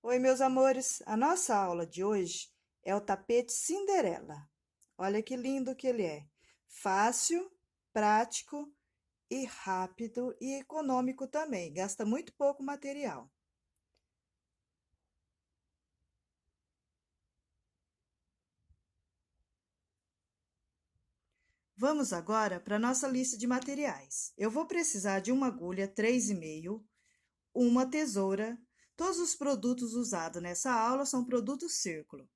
Oi, meus amores. A nossa aula de hoje é o tapete Cinderela. Olha que lindo que ele é. Fácil, prático e rápido e econômico também. Gasta muito pouco material. Vamos agora para a nossa lista de materiais. Eu vou precisar de uma agulha 3,5, uma tesoura. Todos os produtos usados nessa aula são produtos círculo.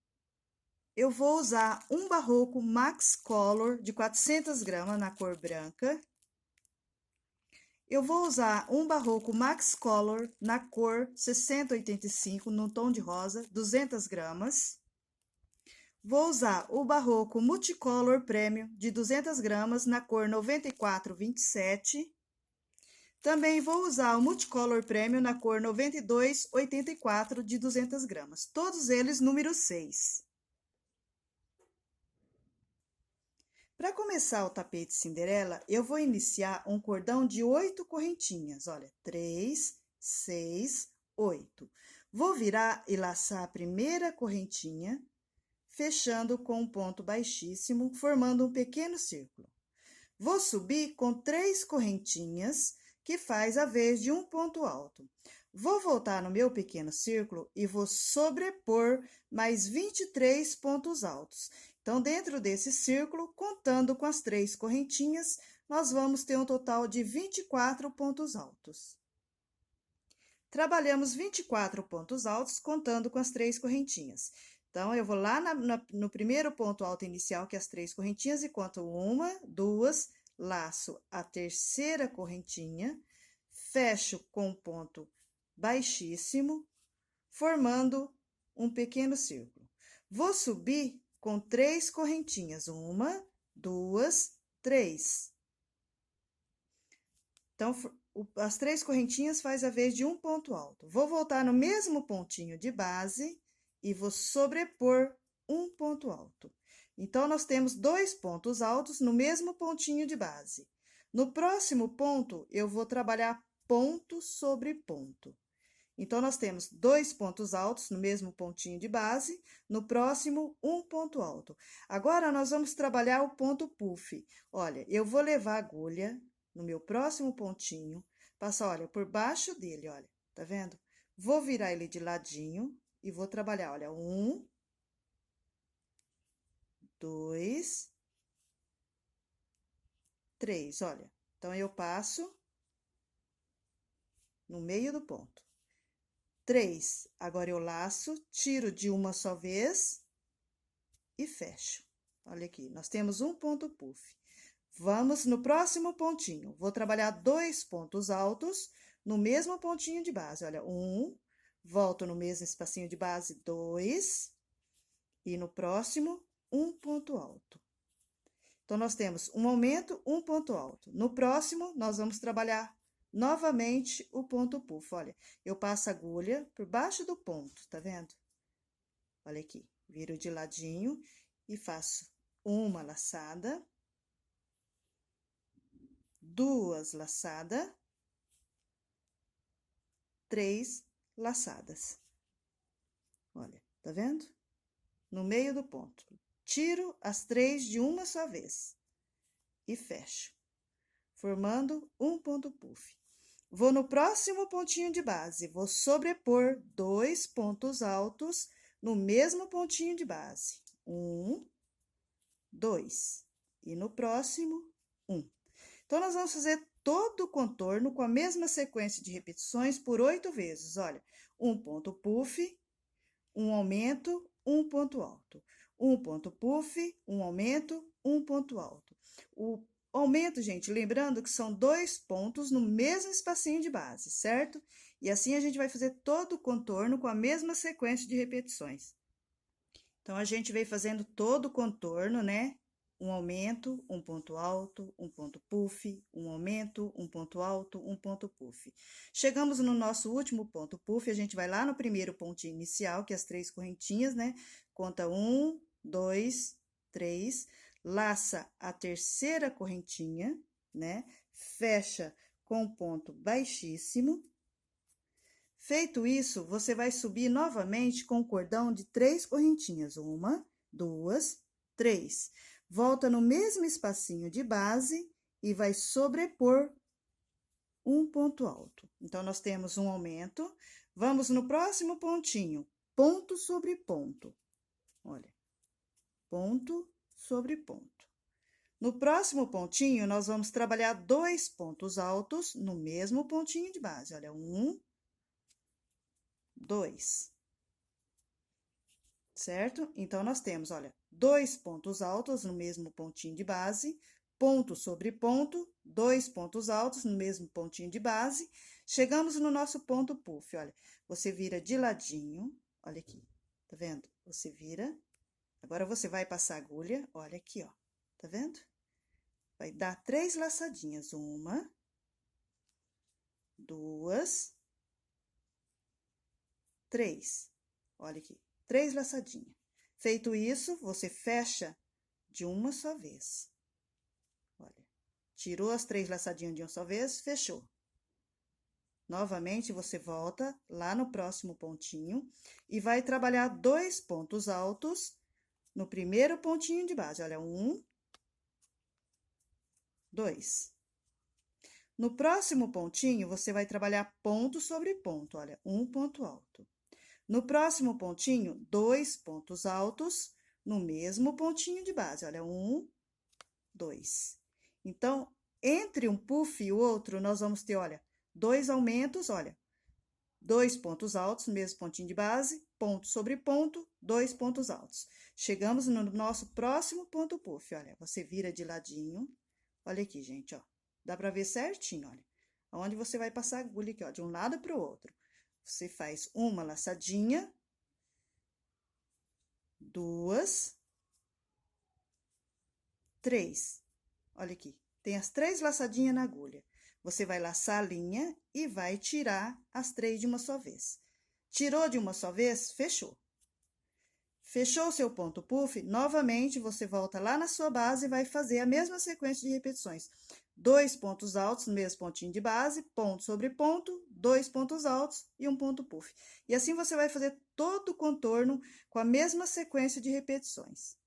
Eu vou usar um barroco Max Color de 400 gramas na cor branca. Eu vou usar um barroco Max Color na cor 6085, no tom de rosa, 200 gramas. Vou usar o barroco Multicolor Premium de 200 gramas na cor 9427. Também vou usar o Multicolor Premium na cor 9284 de 200 gramas. Todos eles número 6. Para começar o tapete Cinderela, eu vou iniciar um cordão de 8 correntinhas. Olha, 3, 6, 8. Vou virar e laçar a primeira correntinha, fechando com um ponto baixíssimo, formando um pequeno círculo. Vou subir com 3 correntinhas, que faz a vez de um ponto alto. Vou voltar no meu pequeno círculo e vou sobrepor mais 23 pontos altos. Então, dentro desse círculo, contando com as 3 correntinhas, nós vamos ter um total de 24 pontos altos. Trabalhamos 24 pontos altos, contando com as 3 correntinhas. Então, eu vou lá no primeiro ponto alto inicial, que é as 3 correntinhas, e conto 1, 2, laço a terceira correntinha, fecho com um ponto baixíssimo, formando um pequeno círculo. Vou subir com 3 correntinhas, 1, 2, 3. Então, as 3 correntinhas faz a vez de um ponto alto. Vou voltar no mesmo pontinho de base e vou sobrepor um ponto alto. Então, nós temos 2 pontos altos no mesmo pontinho de base. No próximo ponto, eu vou trabalhar ponto sobre ponto. Então, nós temos 2 pontos altos no mesmo pontinho de base, no próximo, um ponto alto. Agora, nós vamos trabalhar o ponto puff. Olha, eu vou levar a agulha no meu próximo pontinho, passar, olha, por baixo dele, olha, tá vendo? Vou virar ele de ladinho e vou trabalhar, olha, 1, 2, 3, olha. Então, eu passo no meio do ponto. 3, agora eu laço, tiro de uma só vez e fecho. Olha aqui, nós temos um ponto puff. Vamos no próximo pontinho. Vou trabalhar 2 pontos altos no mesmo pontinho de base. Olha, 1, volto no mesmo espacinho de base, 2, e no próximo, um ponto alto. Então, nós temos um aumento, um ponto alto. No próximo, nós vamos trabalhar novamente o ponto puff. Olha, eu passo a agulha por baixo do ponto, tá vendo? Olha aqui, viro de ladinho e faço uma laçada, 2 laçadas, 3 laçadas. Olha, tá vendo? No meio do ponto. Tiro as 3 de uma só vez e fecho, formando um ponto puff. Vou no próximo pontinho de base, vou sobrepor 2 pontos altos no mesmo pontinho de base. 1, 2. E no próximo, 1. Então, nós vamos fazer todo o contorno com a mesma sequência de repetições por 8 vezes. Olha, um ponto puff, um aumento, um ponto alto. Um ponto puff, um aumento, um ponto alto. O aumento, gente, lembrando que são 2 pontos no mesmo espacinho de base, certo? E assim a gente vai fazer todo o contorno com a mesma sequência de repetições. Então, a gente vem fazendo todo o contorno, né? Um aumento, um ponto alto, um ponto puff, um aumento, um ponto alto, um ponto puff. Chegamos no nosso último ponto puff, a gente vai lá no primeiro pontinho inicial, que é as 3 correntinhas, né? Conta 1, 2, 3, laça a terceira correntinha, né? Fecha com um ponto baixíssimo, Feito isso, você vai subir novamente com o cordão de 3 correntinhas. 1, 2, 3. Volta no mesmo espacinho de base e vai sobrepor um ponto alto. Então, nós temos um aumento. Vamos no próximo pontinho, ponto sobre ponto. Olha, ponto sobre ponto. No próximo pontinho, nós vamos trabalhar 2 pontos altos no mesmo pontinho de base. Olha, 1, 2. Certo? Então, nós temos, olha, 2 pontos altos no mesmo pontinho de base, ponto sobre ponto, 2 pontos altos no mesmo pontinho de base. Chegamos no nosso ponto puff, olha, você vira de ladinho, olha aqui, tá vendo? Você vira, agora você vai passar a agulha, olha aqui, ó, tá vendo? Vai dar 3 laçadinhas, 1, 2, 3, olha aqui. 3 laçadinhas. Feito isso, você fecha de uma só vez. Olha, tirou as 3 laçadinhas de uma só vez, fechou. Novamente, você volta lá no próximo pontinho e vai trabalhar 2 pontos altos no primeiro pontinho de base. Olha, 1, 2. No próximo pontinho, você vai trabalhar ponto sobre ponto. Olha, um ponto alto. No próximo pontinho, 2 pontos altos no mesmo pontinho de base. Olha, 1, 2. Então, entre um puff e o outro, nós vamos ter, olha, 2 aumentos, olha, 2 pontos altos no mesmo pontinho de base, ponto sobre ponto, 2 pontos altos. Chegamos no nosso próximo ponto puff, olha, você vira de ladinho, olha aqui, gente, ó, dá pra ver certinho, olha, onde você vai passar a agulha aqui, ó, de um lado pro outro. Você faz uma laçadinha, 2, 3. Olha aqui, tem as 3 laçadinhas na agulha. Você vai laçar a linha e vai tirar as 3 de uma só vez. Tirou de uma só vez, fechou. Fechou o seu ponto puff, novamente você volta lá na sua base e vai fazer a mesma sequência de repetições. 2 pontos altos no mesmo pontinho de base, ponto sobre ponto, 2 pontos altos e um ponto puff. E assim você vai fazer todo o contorno com a mesma sequência de repetições.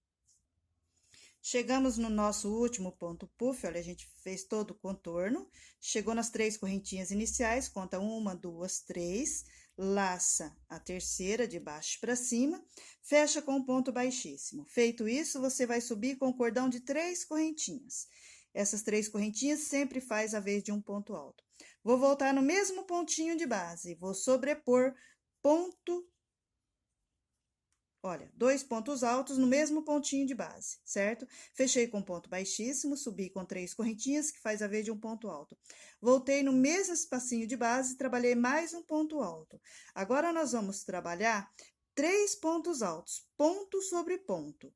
Chegamos no nosso último ponto puff, olha, a gente fez todo o contorno, chegou nas 3 correntinhas iniciais, conta 1, 2, 3, laça a terceira de baixo para cima, fecha com um ponto baixíssimo. Feito isso, você vai subir com o cordão de 3 correntinhas. Essas 3 correntinhas sempre faz a vez de um ponto alto. Vou voltar no mesmo pontinho de base, vou sobrepor ponto. Olha, 2 pontos altos no mesmo pontinho de base, certo? Fechei com ponto baixíssimo, subi com 3 correntinhas, que faz a vez de um ponto alto. Voltei no mesmo espacinho de base, trabalhei mais um ponto alto. Agora, nós vamos trabalhar 3 pontos altos, ponto sobre ponto.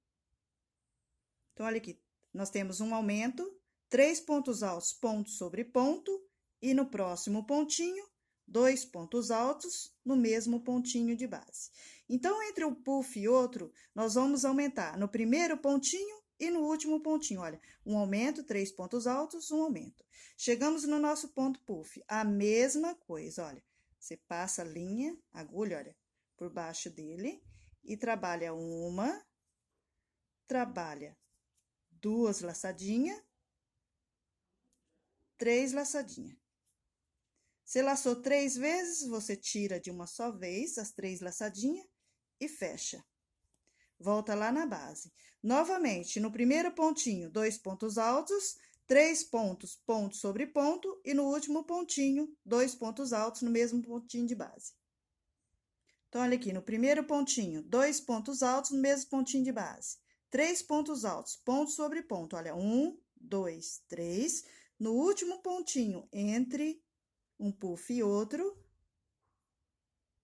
Então, olha aqui, nós temos um aumento, 3 pontos altos, ponto sobre ponto, e no próximo pontinho, 2 pontos altos no mesmo pontinho de base. Então, entre um puff e outro, nós vamos aumentar no primeiro pontinho e no último pontinho. Olha, um aumento, 3 pontos altos, um aumento. Chegamos no nosso ponto puff, a mesma coisa, olha. Você passa a linha, agulha, olha, por baixo dele e trabalha uma, trabalha 2 laçadinhas, 3 laçadinhas. Você laçou 3 vezes, você tira de uma só vez as 3 laçadinhas e fecha. Volta lá na base. Novamente, no primeiro pontinho, 2 pontos altos, 3 pontos, ponto sobre ponto, e no último pontinho, 2 pontos altos no mesmo pontinho de base. Então, olha aqui, no primeiro pontinho, 2 pontos altos no mesmo pontinho de base. 3 pontos altos, ponto sobre ponto. Olha, 1, 2, 3. No último pontinho, entre um puff e outro,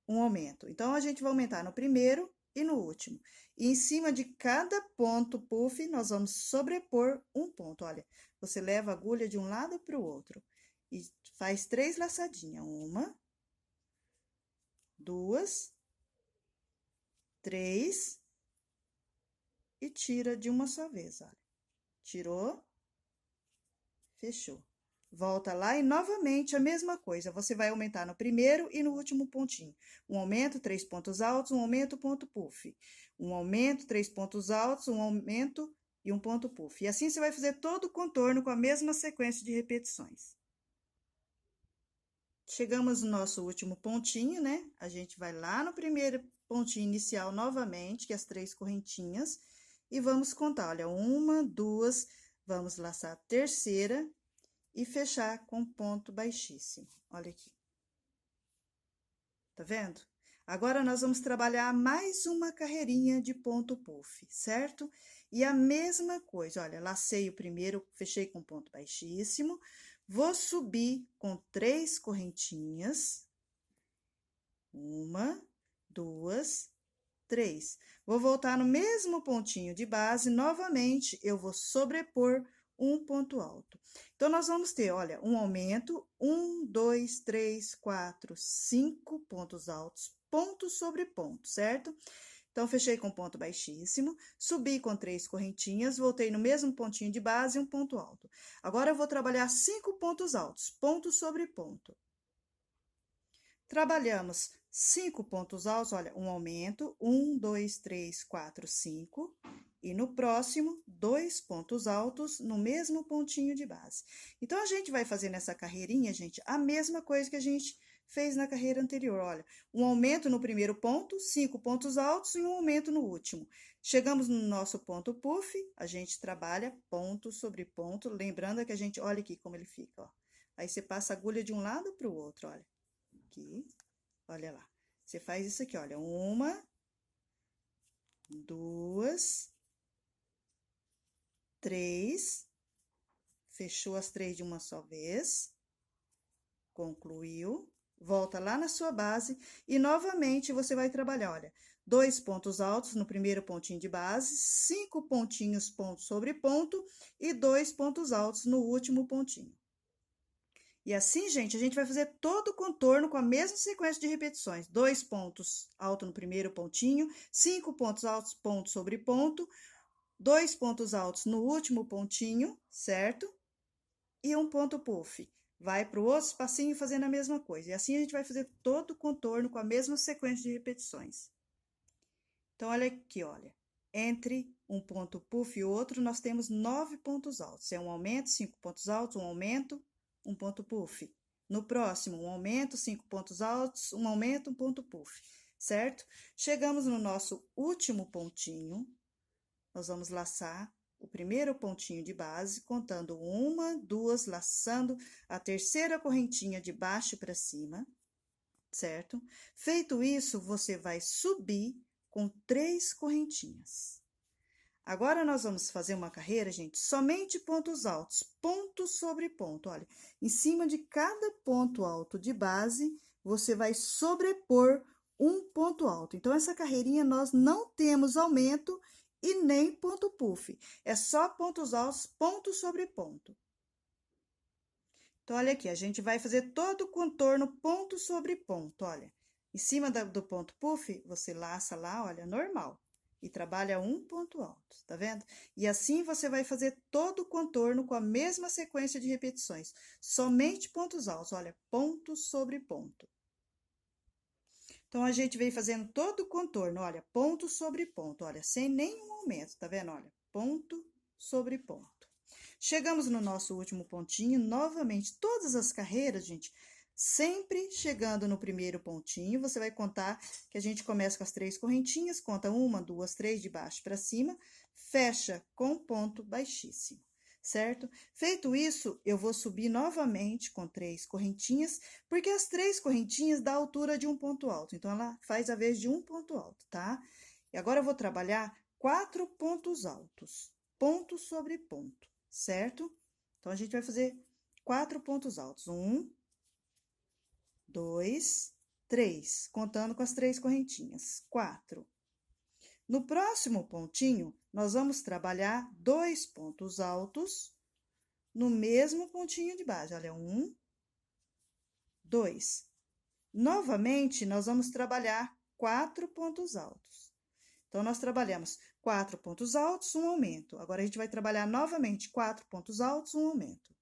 um aumento. Então, a gente vai aumentar no primeiro e no último. E em cima de cada ponto puff, nós vamos sobrepor um ponto. Olha, você leva a agulha de um lado para o outro e faz 3 laçadinhas. 1, 2, 3 e tira de uma só vez, olha. Tirou, fechou. volta lá e novamente a mesma coisa. Você vai aumentar no primeiro e no último pontinho. Um aumento, 3 pontos altos, um aumento, ponto puff. Um aumento, 3 pontos altos, um aumento e um ponto puff. E assim você vai fazer todo o contorno com a mesma sequência de repetições. Chegamos no nosso último pontinho, né? A gente vai lá no primeiro pontinho inicial novamente, que é as 3 correntinhas, e vamos contar, olha, 1, 2, vamos laçar a terceira e fechar com ponto baixíssimo. Olha aqui. Tá vendo? Agora, nós vamos trabalhar mais uma carreirinha de ponto puff, certo? E a mesma coisa, olha, lacei o primeiro, fechei com ponto baixíssimo, vou subir com 3 correntinhas. 1, 2, 3. Vou voltar no mesmo pontinho de base, novamente, eu vou sobrepor um ponto alto. Então, nós vamos ter, olha, um aumento, 1, 2, 3, 4, 5 pontos altos, ponto sobre ponto, certo? Então, fechei com ponto baixíssimo, subi com 3 correntinhas, voltei no mesmo pontinho de base e um ponto alto. Agora, eu vou trabalhar 5 pontos altos, ponto sobre ponto. Trabalhamos 5 pontos altos, olha, um aumento, 1, 2, 3, 4, 5. E no próximo, 2 pontos altos no mesmo pontinho de base. Então, a gente vai fazer nessa carreirinha, gente, a mesma coisa que a gente fez na carreira anterior, olha. Um aumento no primeiro ponto, 5 pontos altos e um aumento no último. Chegamos no nosso ponto puff, a gente trabalha ponto sobre ponto, lembrando que a gente, olha aqui como ele fica, ó. Aí, você passa a agulha de um lado para o outro, olha. Aqui, olha lá. Você faz isso aqui, olha. 1, 2, 3. Fechou as 3 de uma só vez. Concluiu. Volta lá na sua base e novamente você vai trabalhar, olha, 2 pontos altos no primeiro pontinho de base, 5 pontinhos ponto sobre ponto e 2 pontos altos no último pontinho. E assim, gente, a gente vai fazer todo o contorno com a mesma sequência de repetições. 2 pontos altos no primeiro pontinho, 5 pontos altos, ponto sobre ponto, 2 pontos altos no último pontinho, certo? E um ponto puff. Vai para o outro espacinho fazendo a mesma coisa. E assim a gente vai fazer todo o contorno com a mesma sequência de repetições. Então, olha aqui, olha. Entre um ponto puff e o outro, nós temos 9 pontos altos. É um aumento, 5 pontos altos, um aumento, um ponto puff. No próximo, um aumento, 5 pontos altos, um aumento, um ponto puff, certo? Chegamos no nosso último pontinho, nós vamos laçar o primeiro pontinho de base, contando 1, 2, laçando a terceira correntinha de baixo para cima, certo? Feito isso, você vai subir com 3 correntinhas. Agora, nós vamos fazer uma carreira, gente, somente pontos altos, ponto sobre ponto. Olha, em cima de cada ponto alto de base, você vai sobrepor um ponto alto. Então, essa carreirinha nós não temos aumento e nem ponto puff. É só pontos altos, ponto sobre ponto. Então, olha aqui, a gente vai fazer todo o contorno ponto sobre ponto, olha. Em cima do ponto puff, você laça lá, olha, normal. E trabalha um ponto alto, tá vendo? E assim você vai fazer todo o contorno com a mesma sequência de repetições. Somente pontos altos, olha, ponto sobre ponto. Então, a gente vem fazendo todo o contorno, olha, ponto sobre ponto, olha, sem nenhum aumento, tá vendo? Olha, ponto sobre ponto. Chegamos no nosso último pontinho, novamente, todas as carreiras, gente, sempre chegando no primeiro pontinho, você vai contar que a gente começa com as 3 correntinhas, conta 1, 2, 3 de baixo para cima, fecha com ponto baixíssimo, certo? Feito isso, eu vou subir novamente com 3 correntinhas, porque as 3 correntinhas dá a altura de um ponto alto, então, ela faz a vez de um ponto alto, tá? E agora, eu vou trabalhar 4 pontos altos, ponto sobre ponto, certo? Então, a gente vai fazer 4 pontos altos, 1, 2, 3, contando com as 3 correntinhas, 4. No próximo pontinho, nós vamos trabalhar 2 pontos altos no mesmo pontinho de base, olha, 1, 2. Novamente, nós vamos trabalhar 4 pontos altos. Então, nós trabalhamos 4 pontos altos, um aumento. Agora, a gente vai trabalhar novamente 4 pontos altos, um aumento.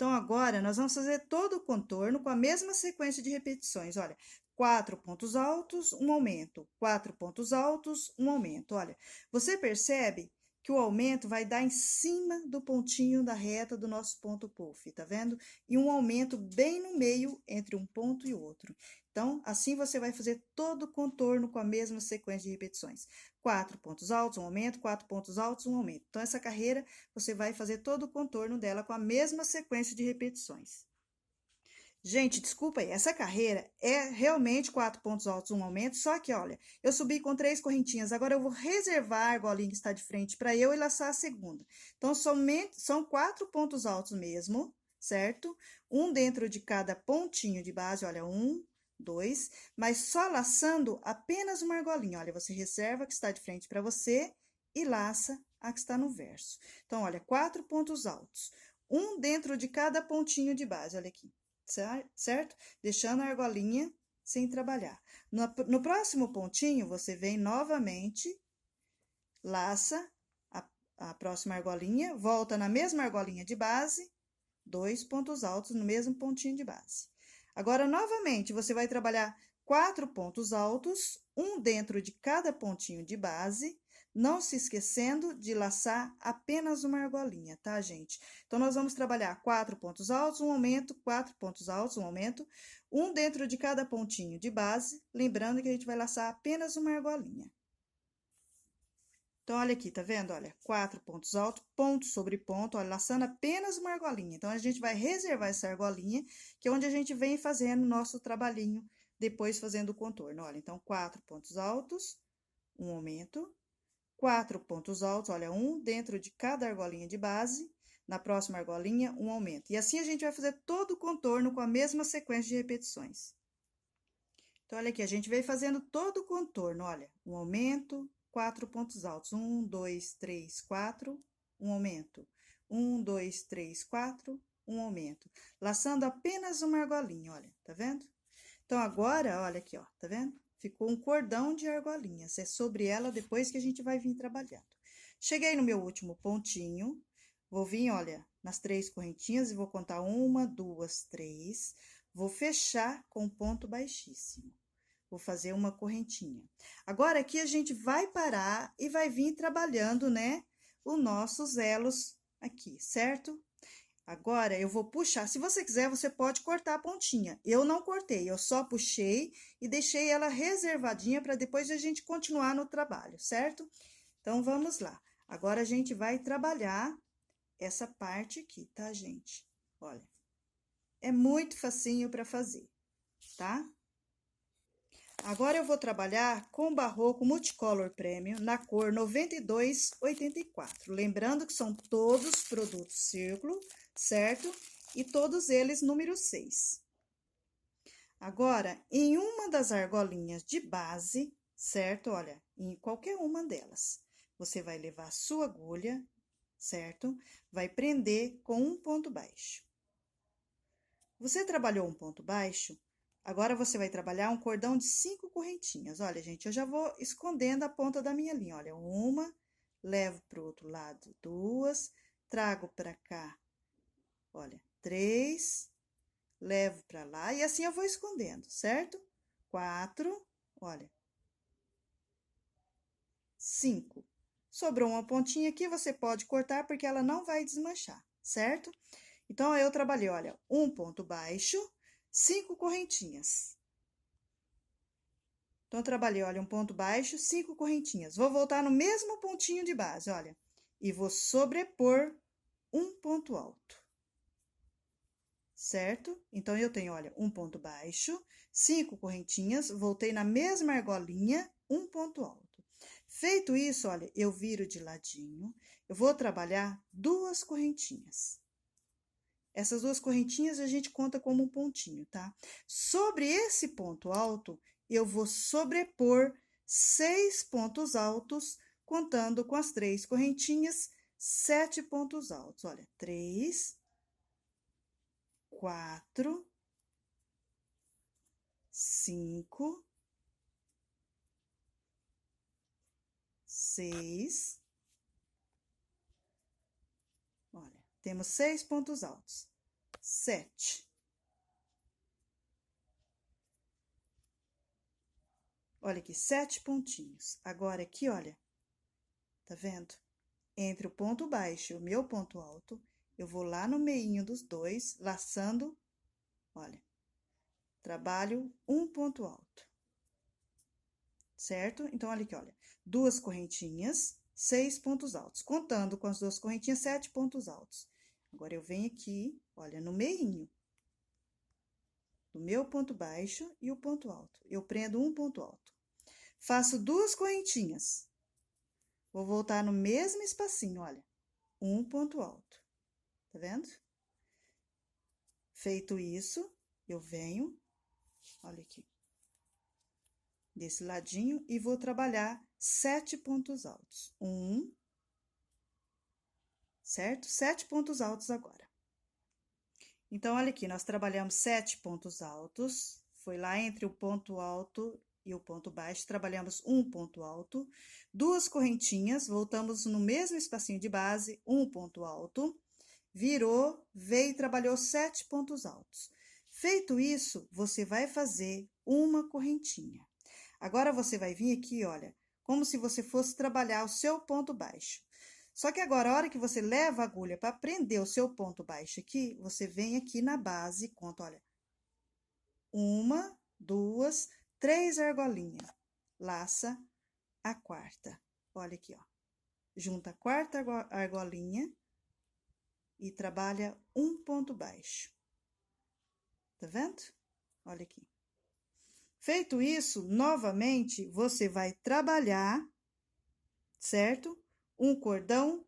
Então, agora, nós vamos fazer todo o contorno com a mesma sequência de repetições. Olha, 4 pontos altos, um aumento. 4 pontos altos, um aumento. Olha, você percebe que o aumento vai dar em cima do pontinho da reta do nosso ponto puff, tá vendo? E um aumento bem no meio entre um ponto e outro. Então, assim você vai fazer todo o contorno com a mesma sequência de repetições. 4 pontos altos, um aumento, 4 pontos altos, um aumento. Então, essa carreira, você vai fazer todo o contorno dela com a mesma sequência de repetições. Gente, desculpa aí, essa carreira é realmente 4 pontos altos, um aumento, só que, olha, eu subi com 3 correntinhas, agora eu vou reservar a argolinha que está de frente para eu e laçar a segunda. Então, são 4 pontos altos mesmo, certo? Um dentro de cada pontinho de base, olha, 1, 2, mas só laçando apenas uma argolinha. Olha, você reserva a que está de frente para você e laça a que está no verso. Então, olha, 4 pontos altos, um dentro de cada pontinho de base, olha aqui. Certo? Deixando a argolinha sem trabalhar. No próximo pontinho, você vem novamente, laça a próxima argolinha, volta na mesma argolinha de base, 2 pontos altos no mesmo pontinho de base. Agora, novamente, você vai trabalhar 4 pontos altos, um dentro de cada pontinho de base, não se esquecendo de laçar apenas uma argolinha, tá, gente? Então, nós vamos trabalhar 4 pontos altos, um aumento, 4 pontos altos, um aumento, um dentro de cada pontinho de base, lembrando que a gente vai laçar apenas uma argolinha. Então, olha aqui, tá vendo? Olha, 4 pontos altos, ponto sobre ponto, olha, laçando apenas uma argolinha. Então, a gente vai reservar essa argolinha, que é onde a gente vem fazendo o nosso trabalhinho, depois fazendo o contorno. Olha, então, 4 pontos altos, um aumento, 4 pontos altos, olha, um dentro de cada argolinha de base, na próxima argolinha, um aumento. E assim a gente vai fazer todo o contorno com a mesma sequência de repetições. Então, olha aqui, a gente vem fazendo todo o contorno, olha, um aumento, 4 pontos altos, 1, 2, 3, 4, um aumento, 1, 2, 3, 4, um aumento, laçando apenas uma argolinha, olha, tá vendo? Então, agora, olha aqui, ó, tá vendo? Ficou um cordão de argolinhas, é sobre ela depois que a gente vai vir trabalhando. Cheguei no meu último pontinho, vou vir, olha, nas 3 correntinhas e vou contar 1, 2, 3, vou fechar com ponto baixíssimo. Vou fazer uma correntinha. Agora, aqui a gente vai parar e vai vir trabalhando, né, os nossos elos aqui, certo? Agora, eu vou puxar. Se você quiser, você pode cortar a pontinha. Eu não cortei, eu só puxei e deixei ela reservadinha para depois a gente continuar no trabalho, certo? Então, vamos lá. Agora, a gente vai trabalhar essa parte aqui, tá, gente? Olha, é muito facinho para fazer, tá? Agora, eu vou trabalhar com Barroco Multicolor Premium na cor 9284. Lembrando que são todos produtos círculo, certo? E todos eles número 6. Agora, em uma das argolinhas de base, certo? Olha, em qualquer uma delas, você vai levar a sua agulha, certo? Vai prender com um ponto baixo. Você trabalhou um ponto baixo? Agora, você vai trabalhar um cordão de 5 correntinhas. Olha, gente, eu já vou escondendo a ponta da minha linha. Olha, uma, levo para o outro lado, 2, trago para cá, olha, 3, levo para lá, e assim eu vou escondendo, certo? 4, olha, 5. Sobrou uma pontinha aqui, você pode cortar, porque ela não vai desmanchar, certo? Então, eu trabalhei, olha, um ponto baixo, 5 correntinhas. Então, eu trabalhei, olha, um ponto baixo, 5 correntinhas. Vou voltar no mesmo pontinho de base, olha, e vou sobrepor um ponto alto, certo? Então, eu tenho, olha, um ponto baixo, 5 correntinhas, voltei na mesma argolinha, um ponto alto. Feito isso, olha, eu viro de ladinho, eu vou trabalhar 2 correntinhas. Essas 2 correntinhas a gente conta como um pontinho, tá? Sobre esse ponto alto, eu vou sobrepor 6 pontos altos, contando com as 3 correntinhas, 7 pontos altos. Olha, 3, 4, 5, 6. Olha, temos 6 pontos altos. 7. Olha aqui, 7 pontinhos. Agora aqui, olha, tá vendo? Entre o ponto baixo e o meu ponto alto, eu vou lá no meinho dos dois, laçando, olha, trabalho um ponto alto, certo? Então, olha aqui, olha, 2 correntinhas, 6 pontos altos. Contando com as 2 correntinhas, 7 pontos altos. Agora, eu venho aqui, olha, no meinho do meu ponto baixo e o ponto alto. Eu prendo um ponto alto. Faço 2 correntinhas. Vou voltar no mesmo espacinho, olha, um ponto alto. Tá vendo? Feito isso, eu venho, olha aqui, desse ladinho e vou trabalhar 7 pontos altos. 1, certo? 7 pontos altos agora. Então, olha aqui, nós trabalhamos 7 pontos altos, foi lá entre o ponto alto e o ponto baixo, trabalhamos um ponto alto, 2 correntinhas, voltamos no mesmo espacinho de base, um ponto alto, virou, veio e trabalhou 7 pontos altos. Feito isso, você vai fazer uma correntinha. Agora, você vai vir aqui, olha, como se você fosse trabalhar o seu ponto baixo. Só que agora, a hora que você leva a agulha para prender o seu ponto baixo aqui, você vem aqui na base e conta, olha, 1, 2, 3 argolinhas. Laça a quarta. Olha aqui, ó. Junta a quarta argolinha e trabalha um ponto baixo. Tá vendo? Olha aqui. Feito isso, novamente, você vai trabalhar, certo? Um cordão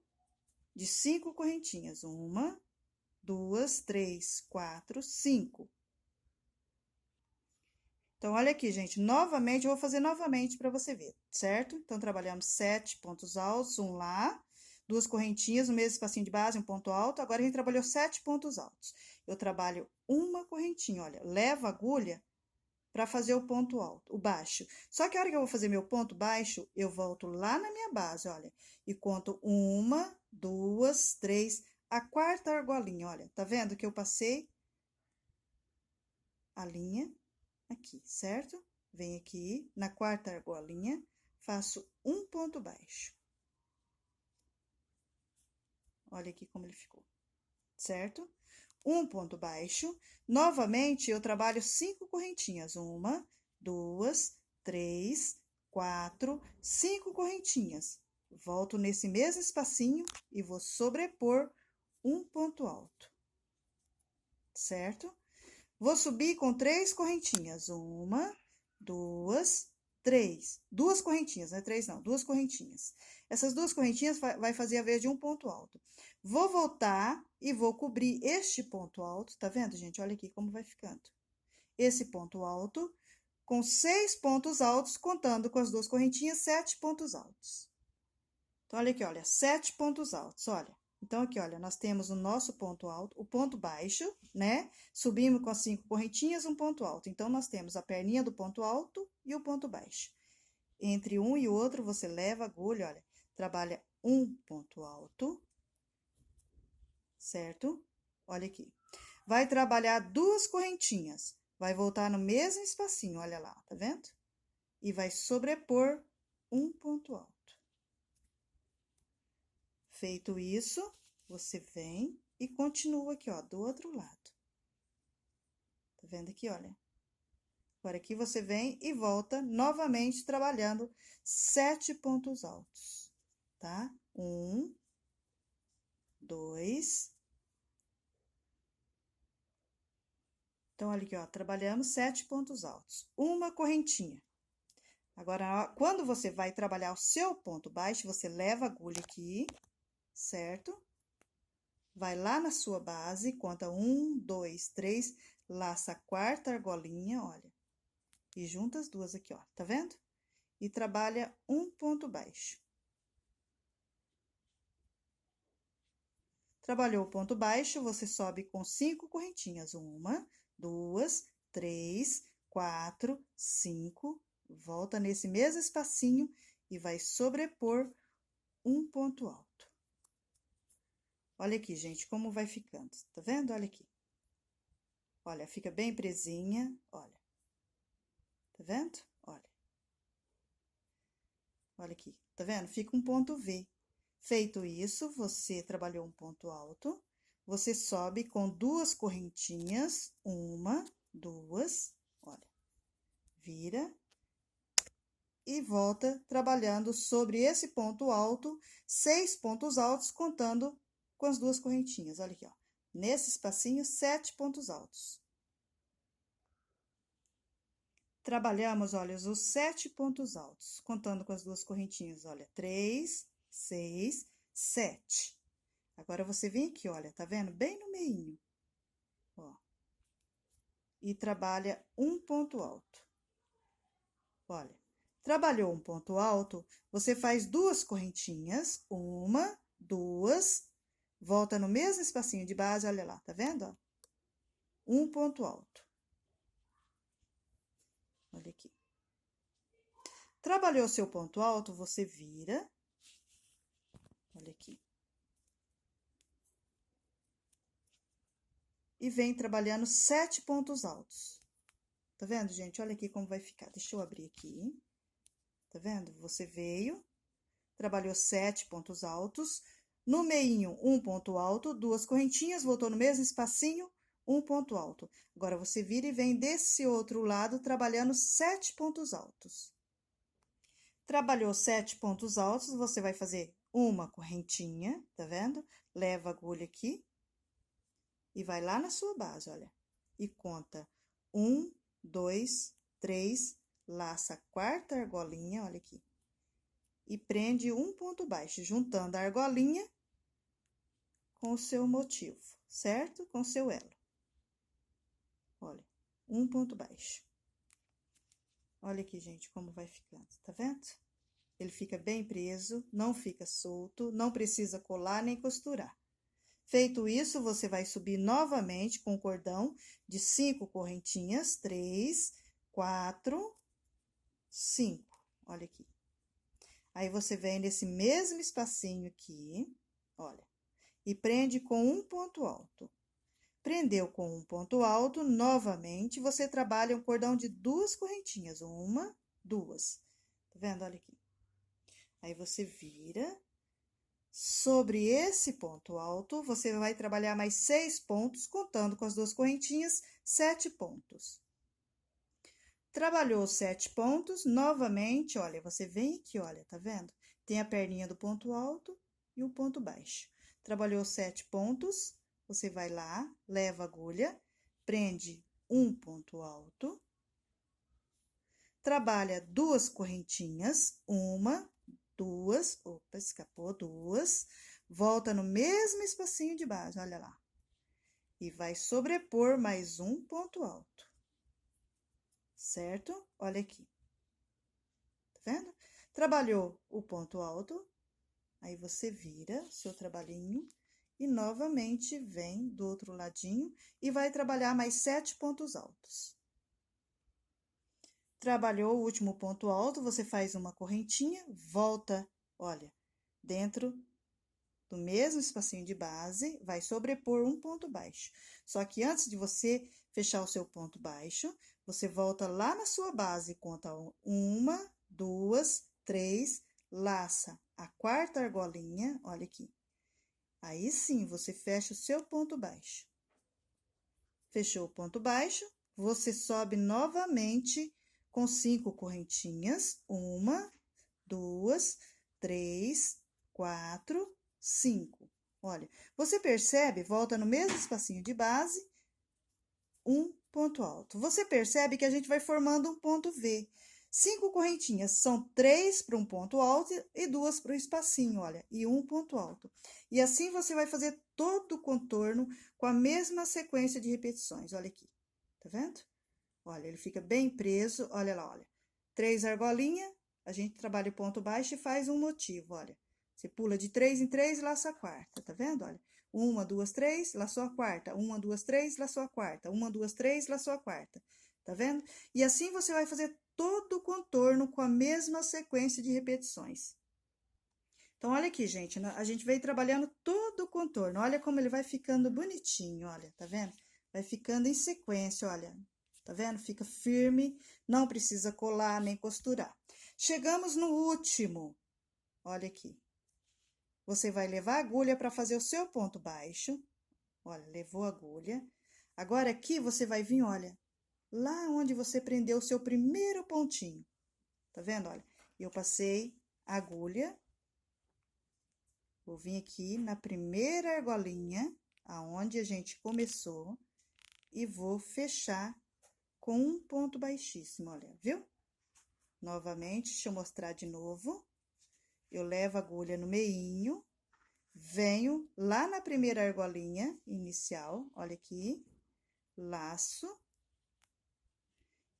de 5 correntinhas. 1, 2, 3, 4, 5. Então, olha aqui, gente, novamente, eu vou fazer novamente para você ver, certo? Então, trabalhamos 7 pontos altos, um lá, 2 correntinhas, no mesmo espacinho de base, um ponto alto. Agora, a gente trabalhou 7 pontos altos. Eu trabalho uma correntinha, olha, levo a agulha para fazer o ponto alto, o baixo. Só que a hora que eu vou fazer meu ponto baixo, eu volto lá na minha base, olha, e conto 1, 2, 3, a quarta argolinha, olha, tá vendo que eu passei a linha aqui, certo? Venho aqui na quarta argolinha, faço um ponto baixo. Olha aqui como ele ficou, certo? Um ponto baixo. Novamente, eu trabalho 5 correntinhas. 1, 2, 3, 4, 5 correntinhas. Volto nesse mesmo espacinho e vou sobrepor um ponto alto, certo? Vou subir com 3 correntinhas. 1, 2, 3. 2 correntinhas, não é 3 não, 2 correntinhas. Essas 2 correntinhas vai fazer a vez de um ponto alto. Vou voltar e vou cobrir este ponto alto, tá vendo, gente? Olha aqui como vai ficando. Esse ponto alto com 6 pontos altos, contando com as 2 correntinhas, 7 pontos altos. Então, olha aqui, olha, 7 pontos altos, olha. Então, aqui, olha, nós temos o nosso ponto alto, o ponto baixo, né? Subimos com as 5 correntinhas, um ponto alto. Então, nós temos a perninha do ponto alto e o ponto baixo. Entre um e o outro, você leva a agulha, olha, trabalha um ponto alto, certo? Olha aqui. Vai trabalhar 2 correntinhas, vai voltar no mesmo espacinho, olha lá, tá vendo? E vai sobrepor um ponto alto. Feito isso, você vem e continua aqui, ó, do outro lado. Tá vendo aqui, olha? Agora, aqui você vem e volta novamente trabalhando 7 pontos altos, tá? 1, 2. Então, olha aqui, ó, trabalhamos 7 pontos altos. Uma correntinha. Agora, quando você vai trabalhar o seu ponto baixo, você leva a agulha aqui, certo? Vai lá na sua base, conta 1, 2, 3, laça a quarta argolinha, olha. E junta as duas aqui, ó, tá vendo? E trabalha um ponto baixo. Trabalhou o ponto baixo, você sobe com 5 correntinhas. 1, 2, 3, 4, 5. Volta nesse mesmo espacinho e vai sobrepor um ponto alto. Olha aqui, gente, como vai ficando, tá vendo? Olha aqui. Olha, fica bem presinha, olha. Tá vendo? Olha. Olha aqui, tá vendo? Fica um ponto V. Feito isso, você trabalhou um ponto alto, você sobe com 2 correntinhas, 1, 2, olha, vira e volta trabalhando sobre esse ponto alto, 6 pontos altos, contando com as 2 correntinhas. Olha aqui, ó. Nesse espacinho, 7 pontos altos. Trabalhamos, olha, os 7 pontos altos, contando com as 2 correntinhas, olha, 3, 6, 7. Agora, você vem aqui, olha, tá vendo? Bem no meinho, ó. E trabalha um ponto alto. Olha, trabalhou um ponto alto, você faz 2 correntinhas, 1, 2, volta no mesmo espacinho de base, olha lá, tá vendo, ó? Um ponto alto. Olha aqui. Trabalhou seu ponto alto, você vira, olha aqui. E vem trabalhando 7 pontos altos. Tá vendo, gente? Olha aqui como vai ficar. Deixa eu abrir aqui. Tá vendo? Você veio, trabalhou 7 pontos altos. No meinho, um ponto alto, 2 correntinhas, voltou no mesmo espacinho, um ponto alto. Agora, você vira e vem desse outro lado, trabalhando 7 pontos altos. Trabalhou 7 pontos altos, você vai fazer uma correntinha, tá vendo? Leva a agulha aqui e vai lá na sua base, olha. E conta 1, 2, 3, laça a 4ª argolinha, olha aqui. E prende um ponto baixo, juntando a argolinha com o seu motivo, certo? Com o seu elo. Olha, um ponto baixo. Olha aqui, gente, como vai ficando, tá vendo? Ele fica bem preso, não fica solto, não precisa colar nem costurar. Feito isso, você vai subir novamente com o cordão de 5 correntinhas, 3, 4, 5. Olha aqui. Aí, você vem nesse mesmo espacinho aqui, olha, e prende com um ponto alto. Prendeu com um ponto alto, novamente, você trabalha um cordão de 2 correntinhas, 1, 2. Tá vendo? Olha aqui. Aí, você vira. Sobre esse ponto alto, você vai trabalhar mais 6 pontos, contando com as 2 correntinhas, 7 pontos. Trabalhou 7 pontos, novamente, olha, você vem aqui, olha, tá vendo? Tem a perninha do ponto alto e o ponto baixo. Trabalhou 7 pontos, você vai lá, leva a agulha, prende um ponto alto, trabalha 2 correntinhas, 1, 2, opa, escapou, 2, volta no mesmo espacinho de base, olha lá. E vai sobrepor mais um ponto alto. Certo? Olha aqui. Tá vendo? Trabalhou o ponto alto, aí você vira seu trabalhinho e novamente vem do outro ladinho e vai trabalhar mais 7 pontos altos. Trabalhou o último ponto alto, você faz uma correntinha, volta, olha, dentro do mesmo espacinho de base, vai sobrepor um ponto baixo. Só que antes de você fechar o seu ponto baixo, você volta lá na sua base, conta 1, 2, 3, laça a 4ª argolinha, olha aqui. Aí sim, você fecha o seu ponto baixo. Fechou o ponto baixo, você sobe novamente com 5 correntinhas, 1, 2, 3, 4, 5. Olha, você percebe, volta no mesmo espacinho de base, um ponto alto. Você percebe que a gente vai formando um ponto V. 5 correntinhas, são 3 para um ponto alto e 2 para o espacinho, olha, e um ponto alto. E assim você vai fazer todo o contorno com a mesma sequência de repetições, olha aqui, tá vendo? Olha, ele fica bem preso, olha lá, olha. 3 argolinhas, a gente trabalha o ponto baixo e faz um motivo, olha. Você pula de 3 em 3 e laça a 4ª, tá vendo? Olha, 1, 2, 3, laçou a 4ª, 1, 2, 3, laçou a 4ª, 1, 2, 3, laçou a 4ª, tá vendo? E assim você vai fazer todo o contorno com a mesma sequência de repetições. Então, olha aqui, gente, a gente veio trabalhando todo o contorno, olha como ele vai ficando bonitinho, olha, tá vendo? vai ficando em sequência, olha. Tá vendo? Fica firme, não precisa colar nem costurar. Chegamos no último. Olha aqui. Você vai levar a agulha para fazer o seu ponto baixo. Olha, levou a agulha. Agora aqui você vai vir, olha, lá onde você prendeu o seu primeiro pontinho. Tá vendo? Olha, eu passei a agulha. Vou vir aqui na primeira argolinha, aonde a gente começou, e vou fechar com um ponto baixíssimo, olha, viu? Novamente, deixa eu mostrar de novo. Eu levo a agulha no meinho, venho lá na primeira argolinha inicial, olha aqui, laço,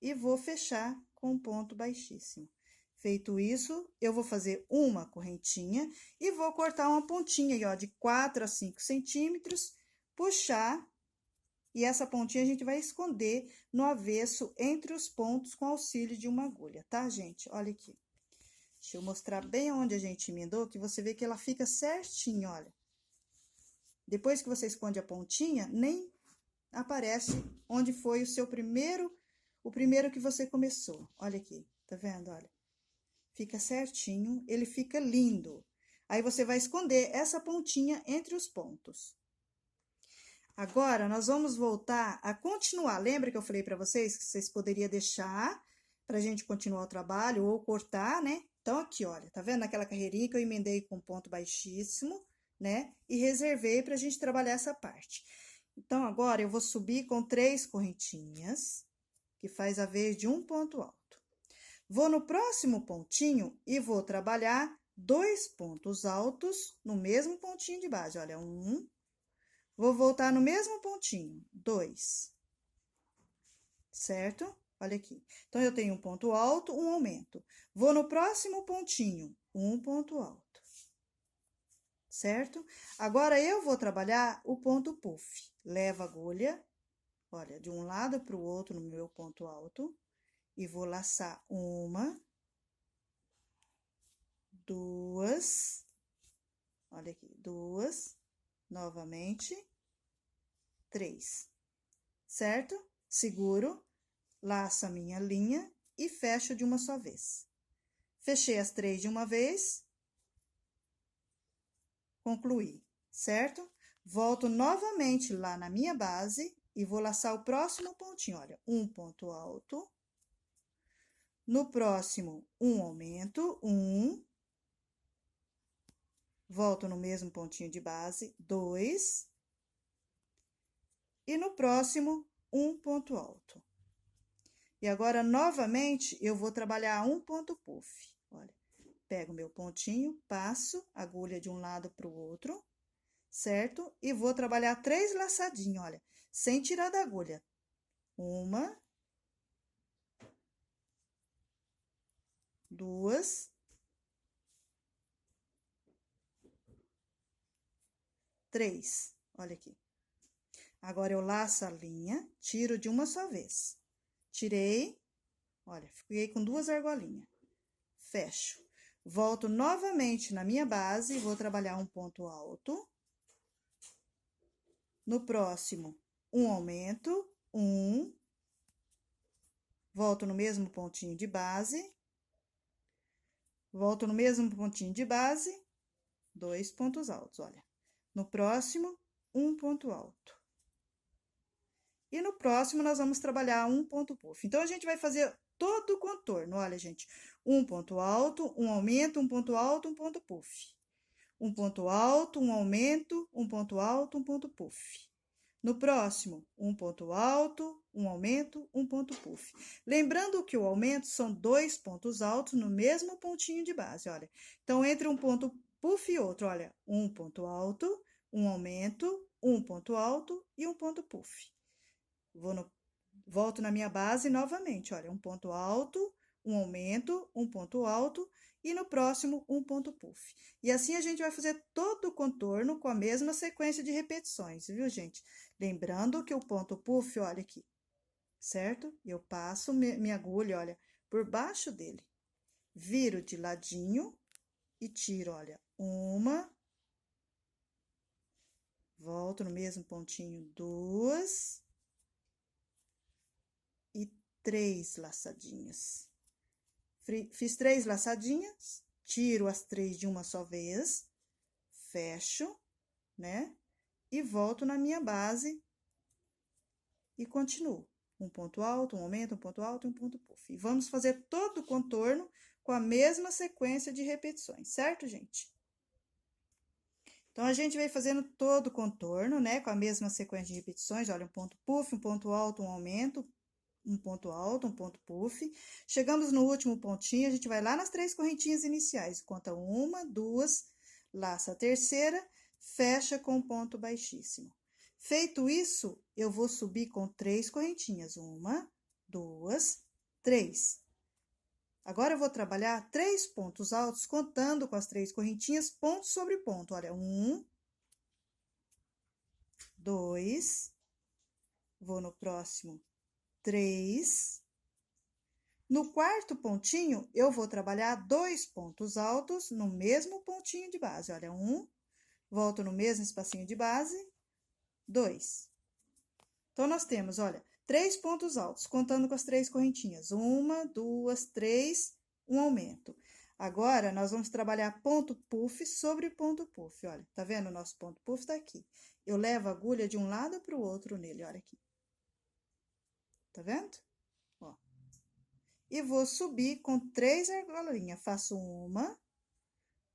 e vou fechar com um ponto baixíssimo. Feito isso, eu vou fazer uma correntinha e vou cortar uma pontinha aí, ó, de 4 a 5 centímetros, puxar, e essa pontinha a gente vai esconder no avesso entre os pontos com auxílio de uma agulha, tá, gente? Olha aqui. Deixa eu mostrar bem onde a gente emendou, que você vê que ela fica certinho, olha. Depois que você esconde a pontinha, nem aparece onde foi o seu o primeiro que você começou. Olha aqui, tá vendo? Olha. Fica certinho, ele fica lindo. Aí, você vai esconder essa pontinha entre os pontos. Agora, nós vamos voltar a continuar. Lembra que eu falei para vocês que vocês poderiam deixar pra gente continuar o trabalho ou cortar, né? Então, aqui, olha, tá vendo aquela carreirinha que eu emendei com ponto baixíssimo, né? E reservei pra gente trabalhar essa parte. Então, agora, eu vou subir com 3 correntinhas, que faz a vez de um ponto alto. Vou no próximo pontinho e vou trabalhar 2 pontos altos no mesmo pontinho de base. Olha, 1. Vou voltar no mesmo pontinho, 2. Certo? Olha aqui. Então, eu tenho um ponto alto, um aumento. Vou no próximo pontinho, um ponto alto. Certo? Agora, eu vou trabalhar o ponto puff. Levo a agulha, olha, de um lado para o outro no meu ponto alto. E vou laçar 1, 2, olha aqui, 2, novamente, 3, certo? Seguro, laço a minha linha e fecho de uma só vez. Fechei as 3 de uma vez, concluí, certo? Volto novamente lá na minha base e vou laçar o próximo pontinho, olha, um ponto alto. No próximo, um aumento, 1. Volto no mesmo pontinho de base, 2. E no próximo, um ponto alto. E agora, novamente, eu vou trabalhar um ponto puff. Olha, pego meu pontinho, passo a agulha de um lado para o outro, certo? E vou trabalhar 3 laçadinhos, olha, sem tirar da agulha. 1, 2, 3. Olha aqui. Agora, eu laço a linha, tiro de uma só vez. Tirei, olha, fiquei com 2 argolinhas. Fecho. Volto novamente na minha base, vou trabalhar um ponto alto. No próximo, um aumento, 1. Volto no mesmo pontinho de base. Volto no mesmo pontinho de base, 2 pontos altos, olha. No próximo, um ponto alto. E no próximo, nós vamos trabalhar um ponto puff. Então, a gente vai fazer todo o contorno, olha, gente. Um ponto alto, um aumento, um ponto alto, um ponto puff. Um ponto alto, um aumento, um ponto alto, um ponto puff. No próximo, um ponto alto, um aumento, um ponto puff. Lembrando que o aumento são 2 pontos altos no mesmo pontinho de base, olha. Então, entre um ponto puff e outro, olha, um ponto alto, um aumento, um ponto alto e um ponto puff. Volto na minha base novamente, olha, um ponto alto, um aumento, um ponto alto e no próximo um ponto puff. E assim a gente vai fazer todo o contorno com a mesma sequência de repetições, viu, gente? Lembrando que o ponto puff, olha aqui, certo? Eu passo minha agulha, olha, por baixo dele. Viro de ladinho e tiro, olha, 1. Volto no mesmo pontinho, 2. 3 laçadinhas. Fiz 3 laçadinhas, tiro as 3 de uma só vez, fecho, né? E volto na minha base e continuo. Um ponto alto, um aumento, um ponto alto e um ponto puff. E vamos fazer todo o contorno com a mesma sequência de repetições, certo, gente? Então, a gente vai fazendo todo o contorno, né? Com a mesma sequência de repetições. Olha, um ponto puff, um ponto alto, um aumento, um ponto alto, um ponto puff. Chegamos no último pontinho, a gente vai lá nas 3 correntinhas iniciais. Conta 1, 2, laça a terceira, fecha com um ponto baixíssimo. Feito isso, eu vou subir com 3 correntinhas. 1, 2, 3. Agora, eu vou trabalhar 3 pontos altos, contando com as 3 correntinhas, ponto sobre ponto. Olha, 1, 2, vou no próximo, 3. No quarto pontinho, eu vou trabalhar 2 pontos altos no mesmo pontinho de base. Olha, 1, volto no mesmo espacinho de base, 2. Então, nós temos, olha, 3 pontos altos, contando com as 3 correntinhas. 1, 2, 3, um aumento. Agora, nós vamos trabalhar ponto puff sobre ponto puff. Olha, tá vendo? O nosso ponto puff tá aqui. Eu levo a agulha de um lado para o outro nele, olha aqui. Tá vendo? Ó. E vou subir com 3 argolinhas. Faço 1,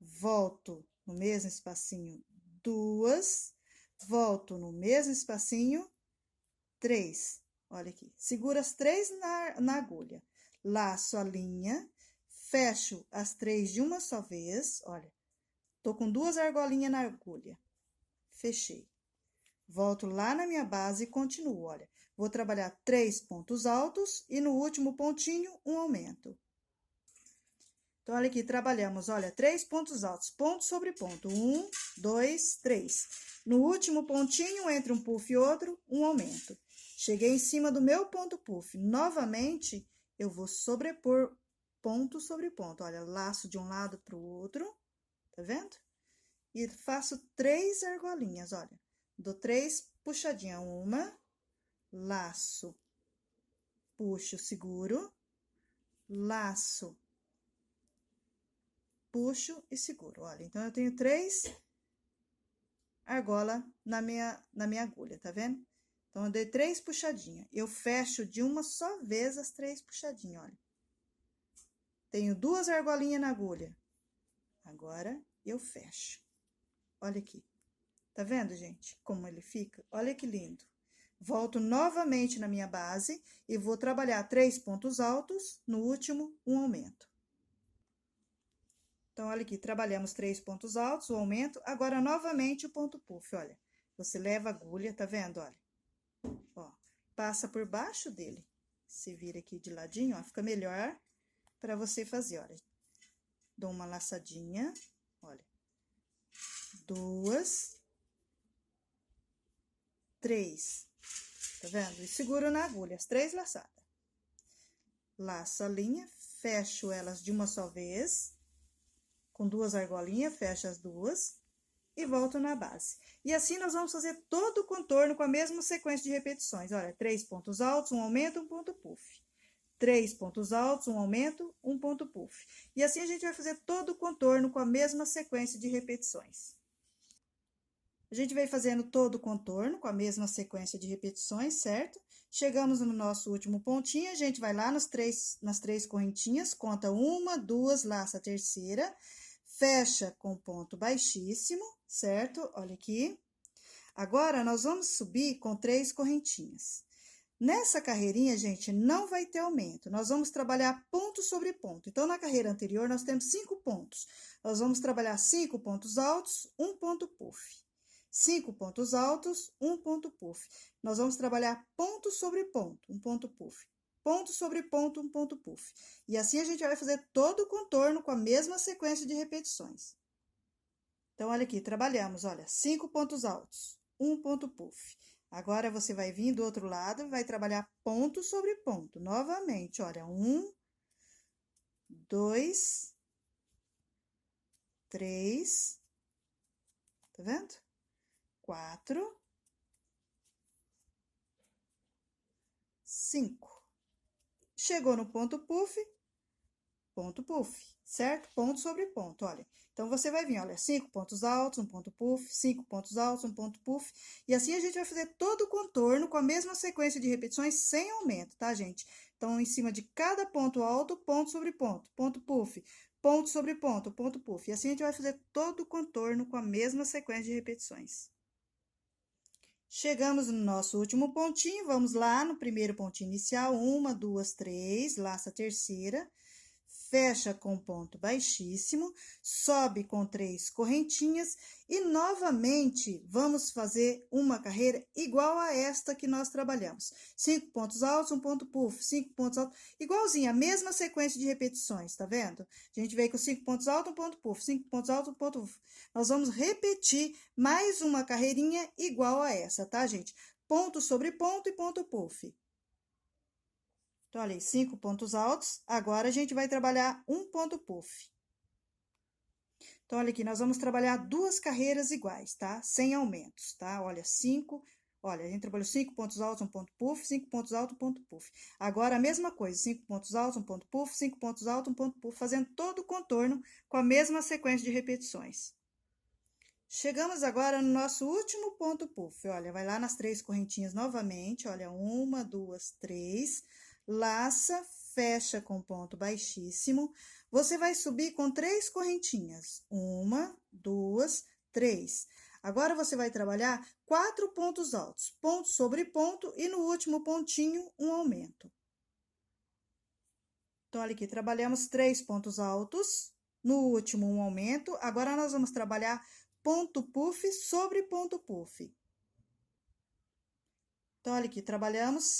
volto no mesmo espacinho, 2, volto no mesmo espacinho, 3. Olha aqui, segura as 3 na agulha, laço a linha, fecho as 3 de uma só vez, olha, tô com 2 argolinhas na agulha, fechei. Volto lá na minha base e continuo, olha, vou trabalhar 3 pontos altos e no último pontinho, um aumento. Então, olha aqui, trabalhamos, olha, 3 pontos altos, ponto sobre ponto, 1, 2, 3. No último pontinho, entre um puff e outro, um aumento. Cheguei em cima do meu ponto puff. Novamente, eu vou sobrepor ponto sobre ponto. Olha, laço de um lado para o outro, tá vendo? E faço 3 argolinhas, olha. Dou 3 puxadinhas. 1, laço, puxo, seguro, laço, puxo e seguro. Olha, então, eu tenho 3 argolas na minha agulha, tá vendo? Então, eu dei 3 puxadinhas. Eu fecho de uma só vez as 3 puxadinhas, olha. Tenho 2 argolinhas na agulha. Agora, eu fecho. Olha aqui. Tá vendo, gente? Como ele fica? Olha que lindo. Volto novamente na minha base e vou trabalhar 3 pontos altos, no último, um aumento. Então, olha aqui, trabalhamos 3 pontos altos, o aumento. Agora, novamente, o ponto puff, olha. Você leva a agulha, tá vendo? Olha. Ó, passa por baixo dele. Se vira aqui de ladinho, ó, fica melhor para você fazer, olha. Dou uma laçadinha, olha. 2, 3. Tá vendo? E seguro na agulha, as 3 laçadas. Laço a linha, fecho elas de uma só vez. Com 2 argolinhas, fecho as 2. E volto na base. E assim, nós vamos fazer todo o contorno com a mesma sequência de repetições. Olha, 3 pontos altos, um aumento, um ponto puff. 3 pontos altos, um aumento, um ponto puff. E assim, a gente vai fazer todo o contorno com a mesma sequência de repetições. A gente vai fazendo todo o contorno com a mesma sequência de repetições, certo? Chegamos no nosso último pontinho, a gente vai lá nas 3 correntinhas, conta 1, 2, laça a terceira, fecha com ponto baixíssimo, certo? Olha aqui. Agora, nós vamos subir com 3 correntinhas. Nessa carreirinha, gente, não vai ter aumento. Nós vamos trabalhar ponto sobre ponto. Então, na carreira anterior, nós temos 5 pontos. Nós vamos trabalhar 5 pontos altos, um ponto puff. 5 pontos altos, um ponto puff. Nós vamos trabalhar ponto sobre ponto, um ponto puff. Ponto sobre ponto, um ponto puff. E assim, a gente vai fazer todo o contorno com a mesma sequência de repetições. Então, olha aqui, trabalhamos, olha, 5 pontos altos, um ponto puff. Agora, você vai vir do outro lado e vai trabalhar ponto sobre ponto. Novamente, olha, 1, 2, 3, tá vendo? 4, 5. Chegou no ponto puff, certo? Ponto sobre ponto, olha. Então, você vai vir, olha, 5 pontos altos, um ponto puff, 5 pontos altos, um ponto puff. E assim a gente vai fazer todo o contorno com a mesma sequência de repetições sem aumento, tá, gente? Então, em cima de cada ponto alto, ponto sobre ponto puff, ponto sobre ponto puff. E assim a gente vai fazer todo o contorno com a mesma sequência de repetições. Chegamos no nosso último pontinho, vamos lá no primeiro pontinho inicial, 1, 2, 3, laça a terceira, fecha com ponto baixíssimo, sobe com 3 correntinhas e novamente vamos fazer uma carreira igual a esta que nós trabalhamos. 5 pontos altos, um ponto puff, 5 pontos altos, igualzinho, a mesma sequência de repetições, tá vendo? A gente veio com 5 pontos altos, um ponto puff, 5 pontos altos, um ponto puff. Nós vamos repetir mais uma carreirinha igual a essa, tá, gente? Ponto sobre ponto e ponto puff. Então, olha aí, 5 pontos altos. Agora, a gente vai trabalhar um ponto puff. Então, olha aqui, nós vamos trabalhar 2 carreiras iguais, tá? Sem aumentos, tá? Olha, 5... Olha, a gente trabalhou 5 pontos altos, um ponto puff, 5 pontos altos, um ponto puff. Agora, a mesma coisa, 5 pontos altos, um ponto puff, 5 pontos altos, um ponto puff, fazendo todo o contorno com a mesma sequência de repetições. Chegamos agora no nosso último ponto puff. Olha, vai lá nas 3 correntinhas novamente, olha, 1, 2, 3... Laça, fecha com ponto baixíssimo. Você vai subir com 3 correntinhas. 1, 2, 3. Agora, você vai trabalhar 4 pontos altos, ponto sobre ponto, e no último pontinho, um aumento. Então, olha aqui, trabalhamos 3 pontos altos, no último, um aumento. Agora, nós vamos trabalhar ponto puff sobre ponto puff. Então, olha aqui, trabalhamos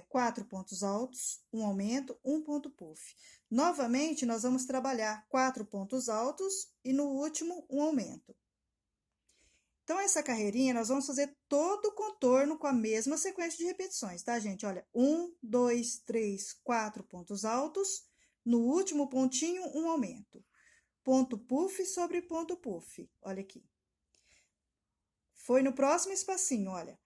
4 pontos altos, um aumento, um ponto puff. Novamente, nós vamos trabalhar 4 pontos altos e no último, um aumento. Então, essa carreirinha, nós vamos fazer todo o contorno com a mesma sequência de repetições, tá, gente? Olha, 1, 2, 3, 4 pontos altos, no último pontinho, um aumento. Ponto puff sobre ponto puff, olha aqui. Foi no próximo espacinho, olha.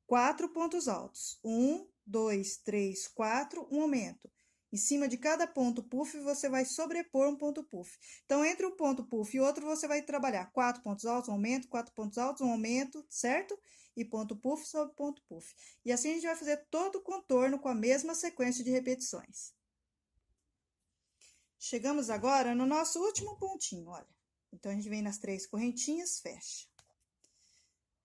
4 pontos altos. 1, 2, 3, 4, um aumento. Em cima de cada ponto puff, você vai sobrepor um ponto puff. Então, entre um ponto puff e outro, você vai trabalhar 4 pontos altos, um aumento, 4 pontos altos, um aumento, certo? E ponto puff sobre ponto puff. E assim, a gente vai fazer todo o contorno com a mesma sequência de repetições. Chegamos agora no nosso último pontinho, olha. Então, a gente vem nas 3 correntinhas, fecha.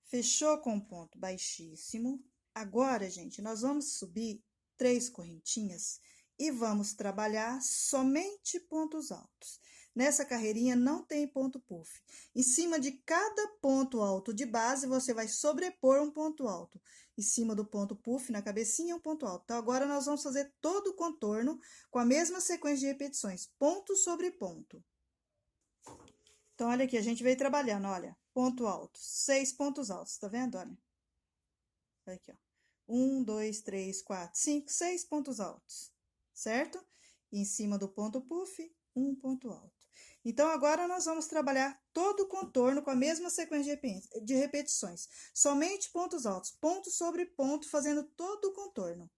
Fechou com ponto baixíssimo. Agora, gente, nós vamos subir 3 correntinhas e vamos trabalhar somente pontos altos. Nessa carreirinha não tem ponto puff. Em cima de cada ponto alto de base, você vai sobrepor um ponto alto. Em cima do ponto puff, na cabecinha, um ponto alto. Então, agora nós vamos fazer todo o contorno com a mesma sequência de repetições, ponto sobre ponto. Então, olha aqui, a gente veio trabalhando, olha, ponto alto, 6 pontos altos, tá vendo? Olha aqui, ó. 1, 2, 3, 4, 5, 6 pontos altos, certo? E em cima do ponto puff, um ponto alto. Então, agora nós vamos trabalhar todo o contorno com a mesma sequência de repetições. Somente pontos altos, ponto sobre ponto, fazendo todo o contorno.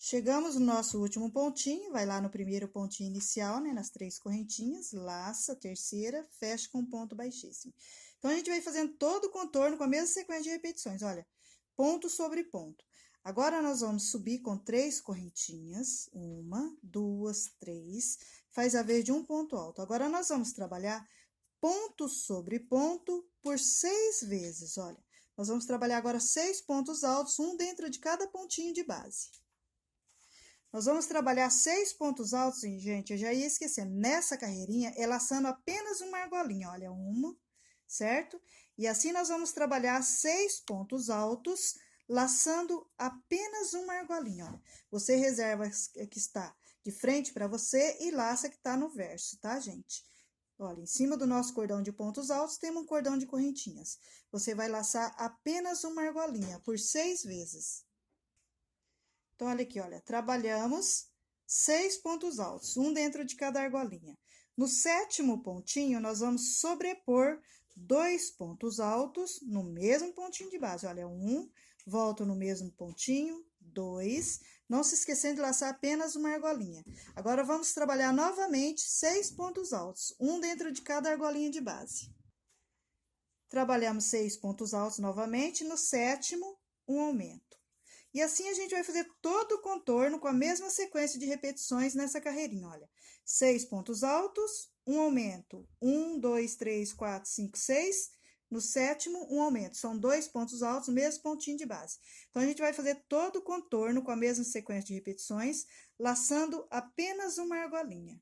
Chegamos no nosso último pontinho, vai lá no primeiro pontinho inicial, né, nas 3 correntinhas, laça, terceira, fecha com ponto baixíssimo. Então, a gente vai fazendo todo o contorno com a mesma sequência de repetições, olha, ponto sobre ponto. Agora, nós vamos subir com 3 correntinhas, 1, 2, 3, faz a vez de um ponto alto. Agora, nós vamos trabalhar ponto sobre ponto por 6 vezes, olha. Nós vamos trabalhar agora 6 pontos altos, um dentro de cada pontinho de base. Nós vamos trabalhar 6 pontos altos, e, gente, eu já ia esquecendo, nessa carreirinha é laçando apenas uma argolinha, olha, uma, certo? E assim nós vamos trabalhar 6 pontos altos, laçando apenas uma argolinha, olha. Você reserva a que está de frente para você e laça a que está no verso, tá, gente? Olha, em cima do nosso cordão de pontos altos, temos um cordão de correntinhas. Você vai laçar apenas uma argolinha por 6 vezes. Então, olha aqui, olha, trabalhamos 6 pontos altos, um dentro de cada argolinha. No 7º pontinho, nós vamos sobrepor 2 pontos altos no mesmo pontinho de base. Olha, 1, volto no mesmo pontinho, 2, Não se esquecendo de laçar apenas uma argolinha. Agora, vamos trabalhar novamente 6 pontos altos, um dentro de cada argolinha de base. Trabalhamos 6 pontos altos novamente, no 7º, um aumento. E assim a gente vai fazer todo o contorno com a mesma sequência de repetições nessa carreirinha, olha. 6 pontos altos, um aumento. 1, 2, 3, 4, 5, 6. No 7º, um aumento. São 2 pontos altos, mesmo pontinho de base. Então, a gente vai fazer todo o contorno com a mesma sequência de repetições, laçando apenas uma argolinha.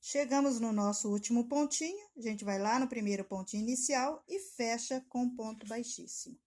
Chegamos no nosso último pontinho, a gente vai lá no primeiro pontinho inicial e fecha com ponto baixíssimo.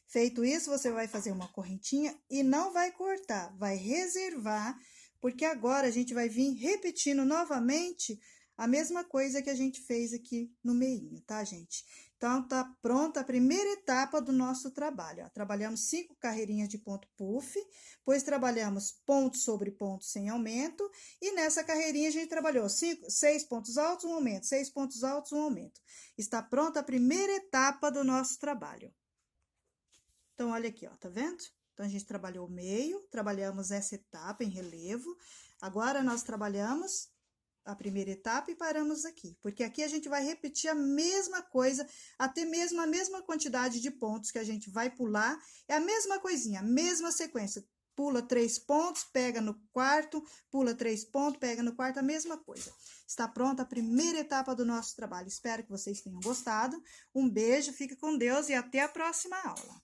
Feito isso, você vai fazer uma correntinha e não vai cortar, vai reservar, porque agora a gente vai vir repetindo novamente a mesma coisa que a gente fez aqui no meinho, tá, gente? Então, tá pronta a primeira etapa do nosso trabalho, ó. Trabalhamos 5 carreirinhas de ponto puff, depois trabalhamos ponto sobre ponto sem aumento, e nessa carreirinha a gente trabalhou 6 pontos altos, um aumento, 6 pontos altos, um aumento. Está pronta a primeira etapa do nosso trabalho. Então, olha aqui, ó, tá vendo? Então, a gente trabalhou o meio, trabalhamos essa etapa em relevo. Agora, nós trabalhamos a primeira etapa e paramos aqui. Porque aqui a gente vai repetir a mesma coisa, até mesmo a mesma quantidade de pontos que a gente vai pular. É a mesma coisinha, a mesma sequência. Pula 3 pontos, pega no quarto, pula 3 pontos, pega no quarto, a mesma coisa. Está pronta a primeira etapa do nosso trabalho. Espero que vocês tenham gostado. Um beijo, fique com Deus e até a próxima aula.